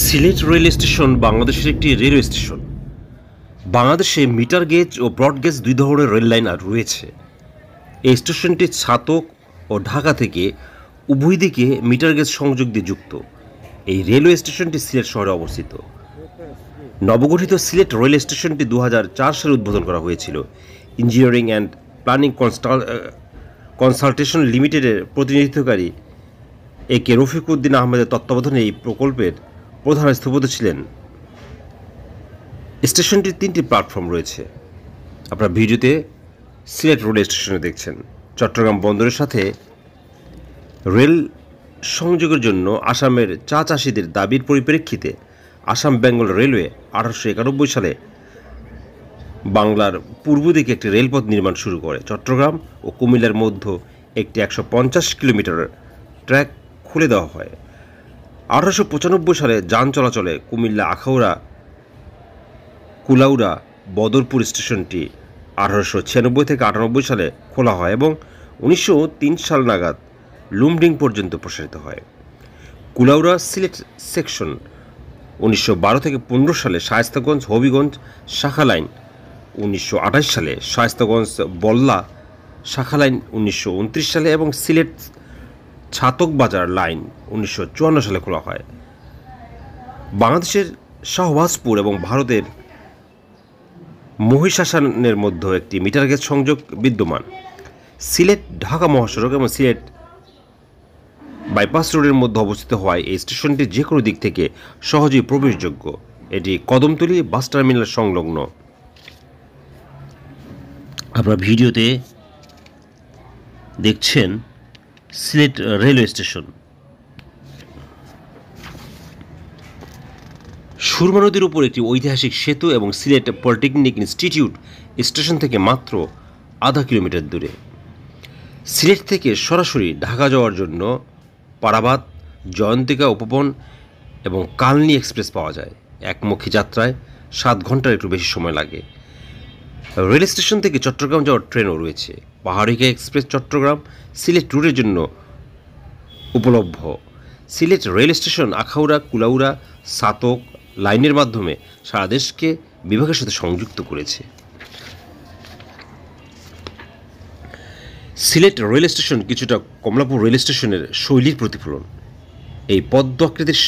Sylhet rail station বাংলাদেশের একটি railway station. বাংলাদেশে মিটার গেজ ও ব্রড গেজ দুই ধরনের রেল লাইন রয়েছে। এই স্টেশনটি ছাতক ও ঢাকা থেকে উভয় দিকে মিটার গেজ সংযোগ দিয়ে যুক্ত। এই রেলওয়ে স্টেশনটি সিলেট শহরে অবস্থিত। নবগঠিত সিলেট রেল স্টেশনটি 2004 সালে উদ্বোধন করা হয়েছিল। ইঞ্জিনিয়ারিং অ্যান্ড প্ল্যানিং কনসালটেশন লিমিটেডের প্রতিনিধিত্বকারী একে রফিকউদ্দিন আহমেদের তত্ত্বাবধানে এই প্রকল্পের প্রধান স্থপতি ছিলেন। স্টেশনটির 3টি প্ল্যাটফর্ম রয়েছে। আপনারা ভিডিওতে সিলেট রেল স্টেশনে দেখছেন। চট্টগ্রাম বন্দরের সাথে রেল সংযোগের জন্য আসামের চা চাষিদের দাবির পরিপ্রেক্ষিতে আসাম বেঙ্গল রেলওয়ে 1891 সালে বাংলার পূর্ব দিকে একটি রেলপথ নির্মাণ শুরু করে। চট্টগ্রাম ও কুমিল্লার মধ্যে একটি 150 কিলোমিটার ট্র্যাক খুলে দেওয়া হয়। 1895 সালে যান চলাচলে কুমিল্লা আখাউড়া কুলাউড়া বদরপুর স্টেশনটি 1896 থেকে 98 সালে খোলা হয় এবং 1903 সাল নাগাদ লুমডিং পর্যন্ত প্রসারিত হয়। কুলাউড়া সিলেট সেকশন 1912 থেকে 15 সালে শায়েস্তাগঞ্জ হবিগঞ্জ শাখা লাইন, 1928 সালে শায়েস্তাগঞ্জ বল্লা শাখা লাইন 1929 সালে এবং সিলেট ছাতক বাজার লাইন 1954 সালে খোলা হয়। বাংলাদেশের শাহবাজপুর এবং ভারতের মহিষাসনের মধ্যে একটি মিটার গেজ সংযোগ বিদ্যমান। সিলেট ঢাকা মহাসড়ক এবং সিলেট বাইপাস রোডের মধ্যে অবস্থিত হওয়ায় এই স্টেশনটি যে কোনো দিক থেকে সহজেই প্রবেশযোগ্য। এটি কদমতলী বাস টার্মিনাল সংলগ্ন। আপনারা ভিডিওতে দেখছেন সিলেট রেলওয়ে স্টেশন। সুরমা নদীর উপর একটি ঐতিহাসিক সেতু এবং সিলেট পলিটেকনিক ইনস্টিটিউট স্টেশন থেকে মাত্র আধা কিলোমিটার দূরে। সিলেট থেকে সরাসরি ঢাকা যাওয়ার জন্য পারাবাদ, জয়ন্তিকা উপবন এবং কালনী এক্সপ্রেস পাওয়া যায়। একমুখী যাত্রায় 7 ঘন্টার একটু বেশি সময় লাগে। রেল স্টেশন থেকে চট্টগ্রাম যাওয়ার ট্রেনও রয়েছে। পাহাড়িকা এক্সপ্রেস চট্টগ্রাম সিলেট রুটের জন্য উপলব্ধ। সিলেট রেল স্টেশন আখাউড়া কুলাউড়া ছাতক লাইনের মাধ্যমে সারা দেশকে বিভাগের সাথে সংযুক্ত করেছে। সিলেট রেল স্টেশন কিছুটা কমলাপুর রেল স্টেশনের শৈলীর প্রতিফলন। এই পদ্ম আকৃতির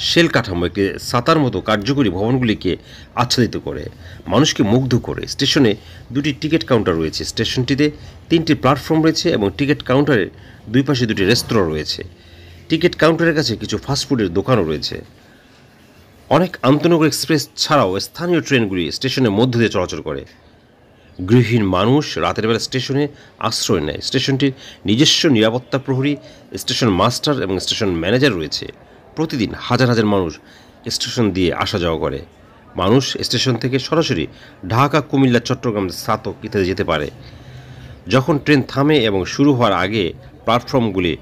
শেল কাঠামো একটি ছাতার মতো কার্যকরী ভবনগুলিকে আচ্ছাদিত করে, মানুষকে মুগ্ধ করে। স্টেশনে 2টি টিকিট কাউন্টার রয়েছে। স্টেশনটিতে 3টি প্ল্যাটফর্ম রয়েছে এবং টিকিট কাউন্টারের দুই পাশে 2টি রেস্তোরাঁ রয়েছে। টিকিট কাউন্টারের কাছে কিছু ফাস্টফুডের দোকানও রয়েছে। অনেক আন্তনগর এক্সপ্রেস ছাড়াও স্থানীয় ট্রেনগুলি স্টেশনের মধ্য দিয়ে চলাচল করে। গৃহহীন মানুষ রাতের বেলা স্টেশনে আশ্রয় নেয়। স্টেশনটির নিজস্ব নিরাপত্তা প্রহরী, স্টেশন মাস্টার এবং স্টেশন ম্যানেজার রয়েছে। প্রতিদিন হাজার হাজার মানুষ স্টেশন দিয়ে আসা যাওয়া করে। মানুষ স্টেশন থেকে সরাসরি ঢাকা, কুমিল্লা, চট্টগ্রাম, ছাতক ইত্যাদি যেতে পারে। যখন ট্রেন থামে এবং শুরু হওয়ার আগে প্ল্যাটফর্মগুলি